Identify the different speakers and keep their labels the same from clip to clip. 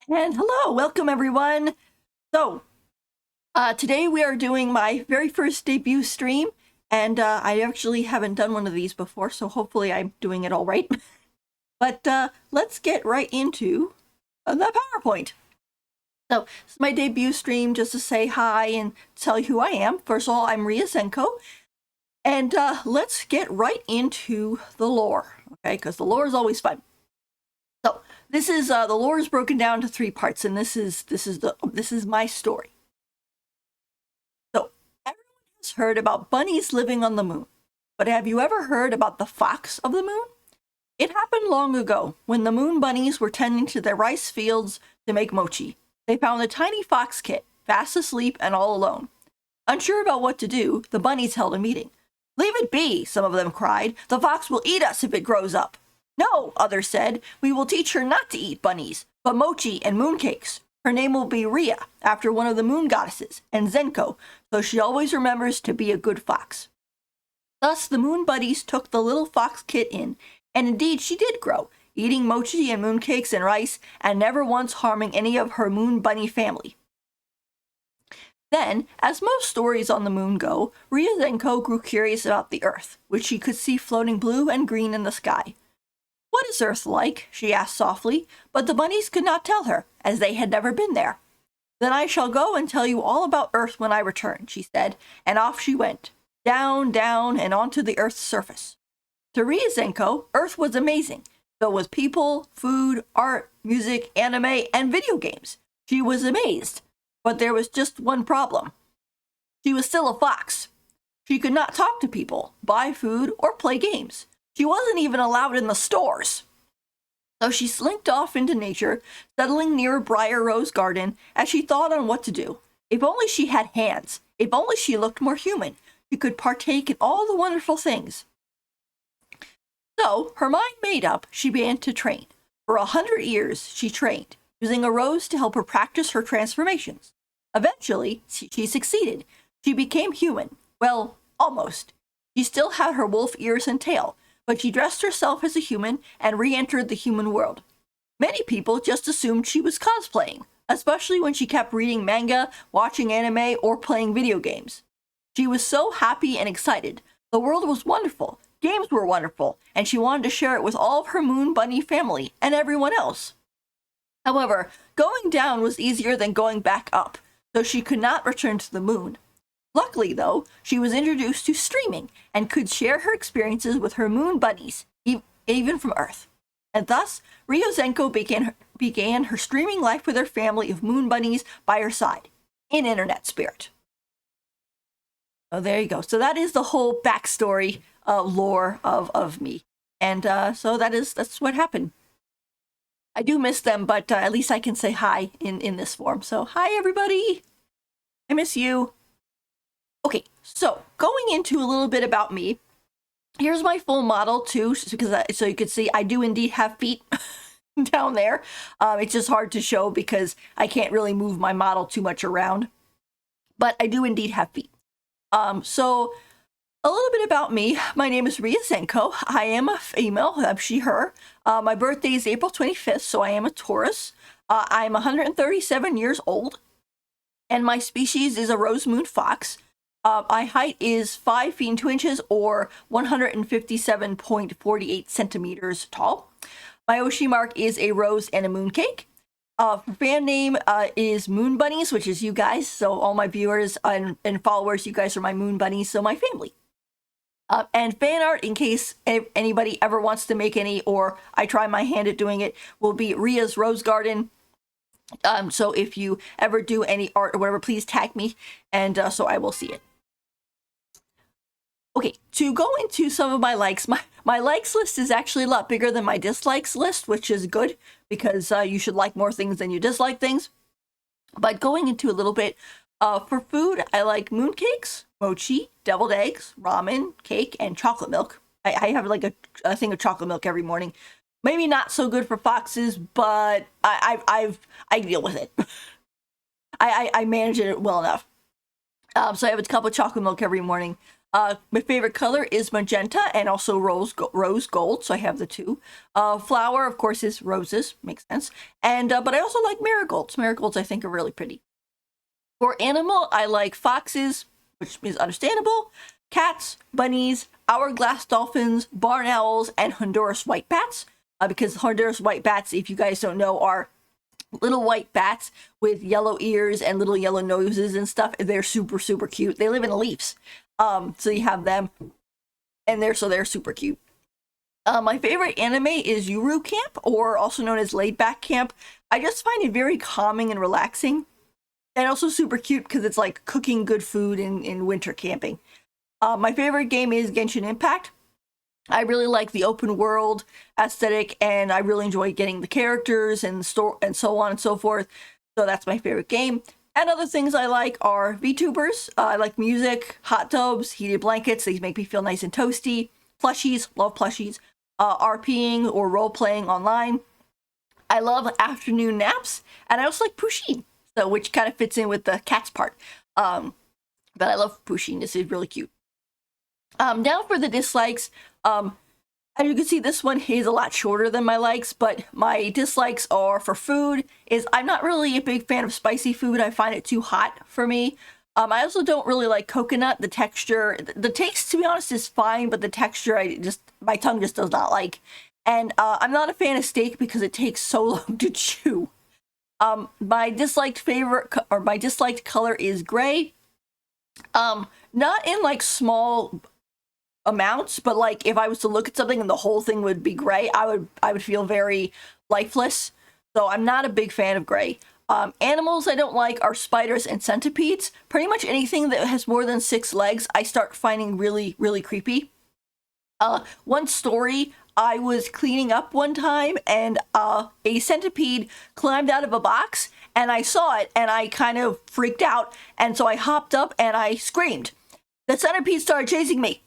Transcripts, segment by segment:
Speaker 1: And hello, welcome everyone. So, today we are doing my very first debut stream, and I actually haven't done one of these before, so hopefully I'm doing it all right. But let's get right into the PowerPoint. So, this is my debut stream just to say hi and tell you who I am. First of all, I'm Rhea Zenko, and let's get right into the lore, okay? Because the lore is always fun. So, this is the lore is broken down to 3 parts, and this is my story. So everyone has heard about bunnies living on the moon, but have you ever heard about the fox of the moon? It happened long ago when the moon bunnies were tending to their rice fields to make mochi. They found a tiny fox kit, fast asleep and all alone. Unsure about what to do, the bunnies held a meeting. "Leave it be," some of them cried. "The fox will eat us if it grows up." "No," others said, "we will teach her not to eat bunnies, but mochi and mooncakes. Her name will be Rhea, after one of the moon goddesses, and Zenko, so she always remembers to be a good fox." Thus the moon buddies took the little fox kit in, and indeed she did grow, eating mochi and mooncakes and rice, and never once harming any of her moon bunny family. Then, as most stories on the moon go, Rhea Zenko grew curious about the Earth, which she could see floating blue and green in the sky. "What is Earth like?" she asked softly, but the bunnies could not tell her, as they had never been there. "Then I shall go and tell you all about Earth when I return," she said, and off she went, down, down, and onto the Earth's surface. To Rhea Zenko, Earth was amazing, filled with people, food, art, music, anime, and video games. She was amazed, but there was just one problem. She was still a fox. She could not talk to people, buy food, or play games. She wasn't even allowed in the stores. So she slinked off into nature, settling near a briar rose garden as she thought on what to do. If only she had hands. If only she looked more human. She could partake in all the wonderful things. So, her mind made up, she began to train. For 100 years, she trained, using a rose to help her practice her transformations. Eventually, she succeeded. She became human. Well, almost. She still had her wolf ears and tail, but she dressed herself as a human and re-entered the human world. Many people just assumed she was cosplaying, especially when she kept reading manga, watching anime, or playing video games. She was so happy and excited. The world was wonderful, games were wonderful, and she wanted to share it with all of her moon bunny family and everyone else. However, going down was easier than going back up, so she could not return to the moon. Luckily, though, she was introduced to streaming and could share her experiences with her moon bunnies, even from Earth. And thus, Rhea Zenko began her streaming life with her family of moon bunnies by her side, in internet spirit. Oh, there you go. So that is the whole backstory, lore of me. And so that's what happened. I do miss them, but at least I can say hi in this form. So, hi, everybody. I miss you. Okay, so going into a little bit about me, here's my full model too, because so you can see I do indeed have feet down there. It's just hard to show because I can't really move my model too much around, but I do indeed have feet. So a little bit about me. My name is Rhea Zenko. I am a female, she, her. My birthday is April 25th, so I am a Taurus. I'm 137 years old, and my species is a rose moon fox. My height is 5 feet and 2 inches, or 157.48 centimeters tall. My Oshi mark is a rose and a mooncake. Fan name is Moon Bunnies, which is you guys. So all my viewers and followers, you guys are my Moon Bunnies, so my family. And fan art, in case anybody ever wants to make any, or I try my hand at doing it, will be Rhea's Rose Garden. So if you ever do any art or whatever, please tag me, and so I will see it. Okay, to go into some of my likes, my likes list is actually a lot bigger than my dislikes list, which is good, because you should like more things than you dislike things. But going into a little bit, for food, I like mooncakes, mochi, deviled eggs, ramen, cake, and chocolate milk. I have like a thing of chocolate milk every morning. Maybe not so good for foxes, but I deal with it. I manage it well enough. So I have a cup of chocolate milk every morning. My favorite color is magenta and also rose gold, so I have the two. Flower, of course, is roses, makes sense. And but I also like marigolds. Marigolds I think are really pretty. For animal, I like foxes, which is understandable, cats, bunnies, hourglass dolphins, barn owls, and Honduras white bats. Because Honduras white bats, if you guys don't know, are little white bats with yellow ears and little yellow noses and stuff. They're super, super cute. They live in leaves. So you have them, and they're super cute. My favorite anime is Yuru Camp, or also known as Laid Back Camp. I just find it very calming and relaxing, and also super cute because it's like cooking good food in winter camping. My favorite game is Genshin Impact. I really like the open world aesthetic, and I really enjoy getting the characters and and so on and so forth. So that's my favorite game. And other things I like are VTubers. I like music, hot tubs, heated blankets. These make me feel nice and toasty. Plushies, love plushies. RPing or role-playing online. I love afternoon naps. And I also like Pusheen, so which kind of fits in with the cats part. But I love Pusheen. This is really cute. Now for the dislikes. As you can see, this one is a lot shorter than my likes, but my dislikes are for food. I'm not really a big fan of spicy food. I find it too hot for me. I also don't really like coconut. The texture, the taste, to be honest, is fine, but the texture, my tongue just does not like. And I'm not a fan of steak because it takes so long to chew. My disliked color is gray. Not in like small amounts, but like if I was to look at something and the whole thing would be gray, I would feel very lifeless. So I'm not a big fan of gray. Animals I don't like are spiders and centipedes. Pretty much anything that has more than 6 legs, I start finding really, really creepy. One story, I was cleaning up one time and a centipede climbed out of a box and I saw it and I kind of freaked out, and so I hopped up and I screamed. The centipede started chasing me.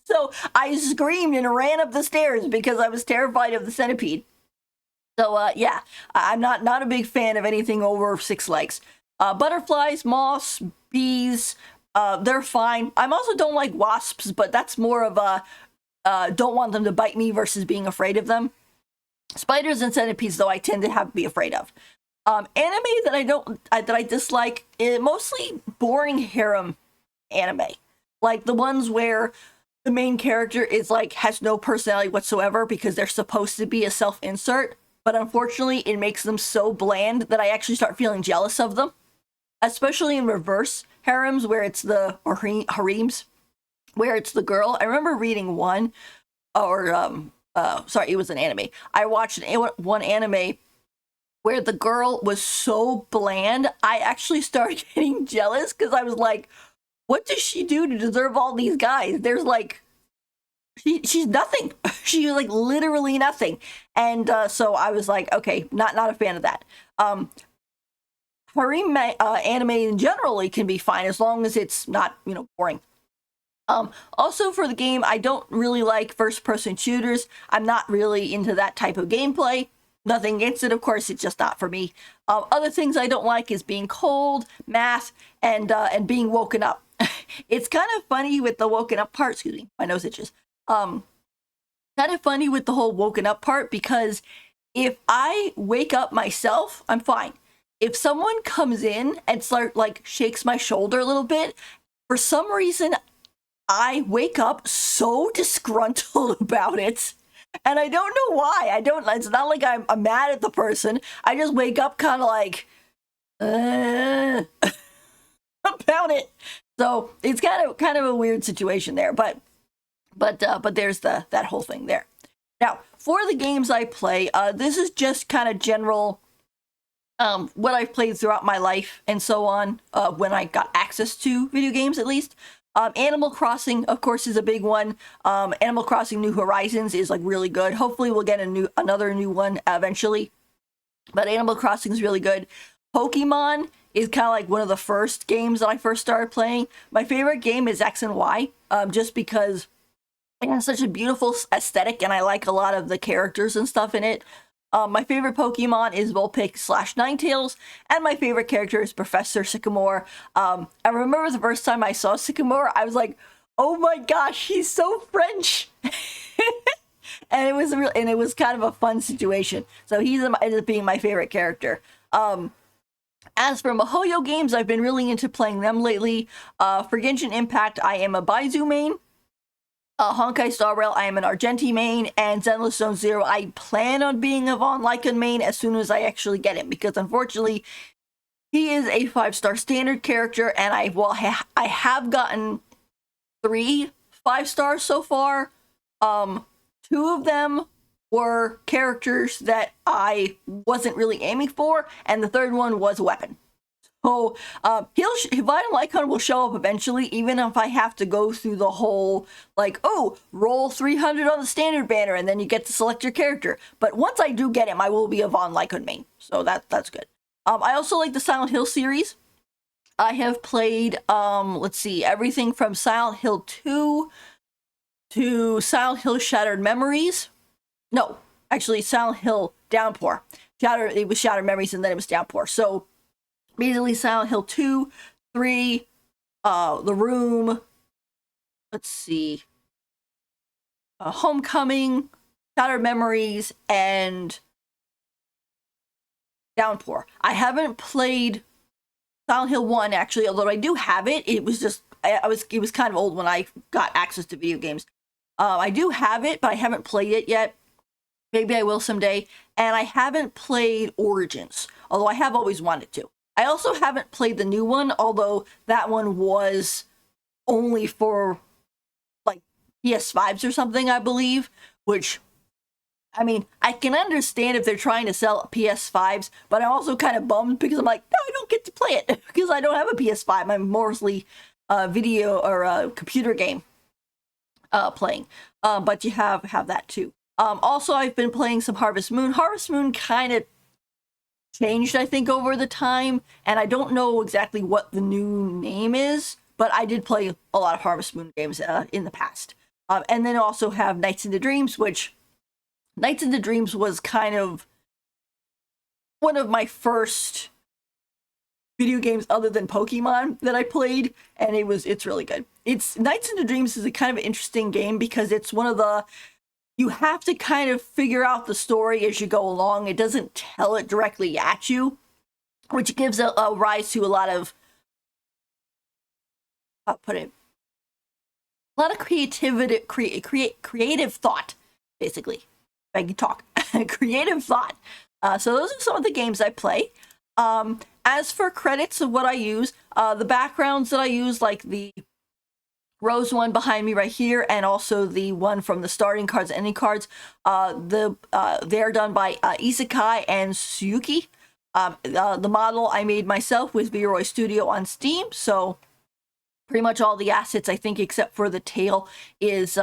Speaker 1: So I screamed and ran up the stairs because I was terrified of the centipede. So yeah, I'm not a big fan of anything over 6 legs. Butterflies, moths, bees, they're fine. I also don't like wasps, but that's more of a don't want them to bite me versus being afraid of them. Spiders and centipedes, though, I tend to be afraid of. Anime that I dislike is mostly boring harem anime, like the ones where the main character is like has no personality whatsoever because they're supposed to be a self-insert, but unfortunately it makes them so bland that I actually start feeling jealous of them. Especially in reverse harems where it's the harems where it's the girl. I remember reading one, or sorry, it was an anime. I watched one anime where the girl was so bland, I actually started getting jealous because I was like, what does she do to deserve all these guys? There's like, she's nothing. She's like literally nothing. And so I was like, okay, not a fan of that. Harem anime generally can be fine as long as it's not, boring. Also for the game, I don't really like first-person shooters. I'm not really into that type of gameplay. Nothing against it, of course, it's just not for me. Other things I don't like is being cold, math, and being woken up. It's kind of funny with the woken up part. Excuse me, my nose itches. Kind of funny with the whole woken up part because if I wake up myself, I'm fine. If someone comes in and shakes my shoulder a little bit, for some reason, I wake up so disgruntled about it. And I don't know why. It's not like I'm mad at the person. I just wake up kind of like, about it. So it's kind of a weird situation there, but there's that whole thing there. Now, for the games I play, this is just kind of general, what I've played throughout my life and so on, when I got access to video games at least. Animal Crossing, of course, is a big one. Animal Crossing New Horizons is like really good. Hopefully we'll get another new one eventually. But Animal Crossing is really good. Pokemon is kind of like one of the first games that I first started playing. My favorite game is X and Y, just because it has such a beautiful aesthetic and I like a lot of the characters and stuff in it. My favorite Pokemon is Vulpix/Ninetales, and my favorite character is Professor Sycamore. I remember the first time I saw Sycamore, I was like, oh my gosh, he's so French. And it was kind of a fun situation. So he's ended up being my favorite character. As for MiHoYo games, I've been really into playing them lately. For Genshin Impact, I am a Baizu main. Honkai Star Rail, I am an Argenti main. And Zenless Zone Zero, I plan on being a Von Lycan main as soon as I actually get him. Because unfortunately, he is a 5-star standard character. And I have gotten 3 5-stars so far. 2 of them were characters that I wasn't really aiming for, and the third one was a weapon. So Von Lycan will show up eventually, even if I have to go through the whole, like, oh, roll 300 on the standard banner, and then you get to select your character. But once I do get him, I will be a Von Lycan main, so that's good. I also like the Silent Hill series. I have played, let's see, everything from Silent Hill 2 to Silent Hill Shattered Memories. No, actually, Silent Hill Downpour. It was Shattered Memories, and then it was Downpour. So, basically, Silent Hill 2, 3, The Room, let's see, Homecoming, Shattered Memories, and Downpour. I haven't played Silent Hill 1, actually, although I do have it. It was just, it was kind of old when I got access to video games. I do have it, but I haven't played it yet. Maybe I will someday. And I haven't played Origins, although I have always wanted to. I also haven't played the new one, although that one was only for, like, PS5s or something, I believe. Which, I mean, I can understand if they're trying to sell PS5s, but I'm also kind of bummed because I'm like, no, I don't get to play it because I don't have a PS5. I'm mostly video or computer game playing. But you have that too. Also, I've been playing some Harvest Moon. Harvest Moon kind of changed, I think, over the time, and I don't know exactly what the new name is, but I did play a lot of Harvest Moon games in the past. And then also have Nights into Dreams, which Nights into Dreams was kind of one of my first video games other than Pokemon that I played, and it's really good. Nights into Dreams is a kind of interesting game because it's one of the, you have to kind of figure out the story as you go along. It doesn't tell it directly at you, which gives a rise to a lot of, I'll put it, a lot of creativity, creative thought, basically. If I can talk. Creative thought. So those are some of the games I play. As for credits of what I use, the backgrounds that I use, like the rose one behind me right here, and also the one from the starting cards, ending cards, they're done by Isekai and Tsuki. The model I made myself with Vroid Studio on Steam, so pretty much all the assets, I think, except for the tail, is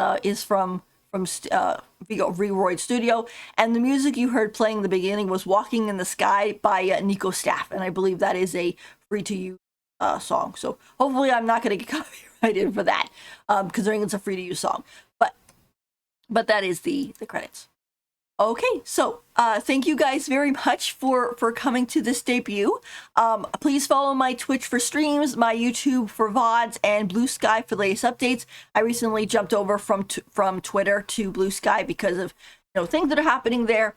Speaker 1: from Vroid Studio. And the music you heard playing in the beginning was Walking in the Sky by Nico Staff, and I believe that is a free-to-use song. So hopefully I'm not going to get copyrighted for that, considering it's a free-to-use song. But that is the credits. Okay, so thank you guys very much for coming to this debut. Please follow my Twitch for streams, my YouTube for VODs, and Blue Sky for the latest updates. I recently jumped over from Twitter to Blue Sky because of things that are happening there.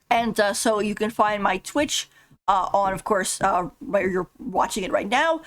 Speaker 1: And so you can find my Twitch on, of course, where you're watching it right now.